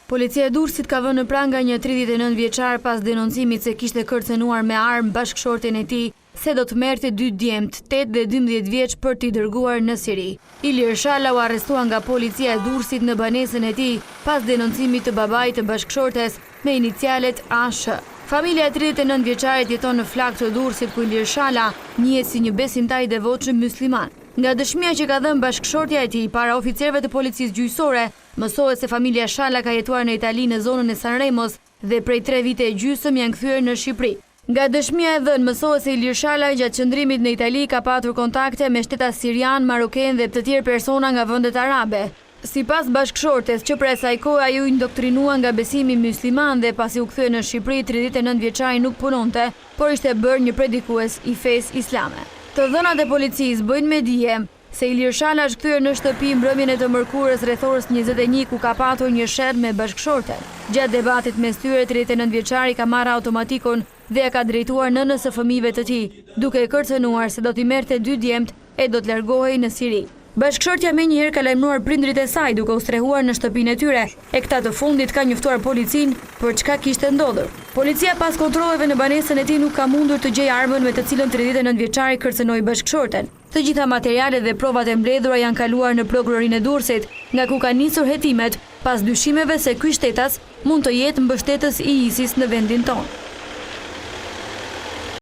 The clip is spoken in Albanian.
Policia e Durrësit ka vënë në pranga një 39 vjeçar pas denoncimit se kishte kërcënuar me armë bashkëshorten e tij se do të merrte 2 djemt, 8 dhe 12 vjeç për t'i dërguar në Siri. Ilir Shala u arrestua nga policia e Durrësit në banesën e tij pas denoncimit të babait të bashkëshortes me inicialet ASH. Familja e 39 vjeçarit jeton në Flak të Durrësit ku Ilir Shala njihet si një besimtar i devotshëm musliman. Nga dëshmia që ka dhënë bashkëshortja e tij para oficerëve të policisë gjyqësore, mësohet se familja Shala ka jetuar në Itali në zonën e Sanremos dhe prej 3 vite e gjysmë janë kthyer në Shqipëri. Nga dëshmia e dhënë mësohet se Ilir Shala gjatë qëndrimit në Itali ka patur kontakte me shtetas sirian, maroken dhe të tjerë persona nga vendet arabe. Sipas bashkëshortes që për asaj kohe ajo indoktrinua nga besimi musliman dhe pasi u kthye në Shqipëri 39 vjeçari nuk punonte, por ishte bërë një predikues i fesë islame. Të dhënat e policisë bëjnë me dije se Ilir Shala është kthyer në shtëpi mbrëmjen e të mërkurës rreth orës 21 ku ka patur një sherr me bashkëshorten. Gjatë debatit mes tyre 39 vjeçari ka marrë automatikun dhe ja ka drejtuar nënës së fëmijëve të tij, duke e kërcënuar se do t'i merrte 2 djemt e do të largohej në Siri. Bashkëshortja menjëherë ka lajmëruar prindrit e saj duke u strehuar në shtëpinë e tyre, e këta të fundit ka njoftuar policinë për çka kishte ndodhur. Policia pas kontrolleve në banesën e tij nuk ka mundur të gjejë armën me të cilën 39 vjeçari kërcënoi bashkëshorten. Të gjitha materialet dhe provat e mbledhura janë kaluar në prokurorinë e Durrësit, nga ku ka nisur hetimet pas dyshimeve se ky shtetas mund të jetë mbështetës i ISIS në vendin tonë.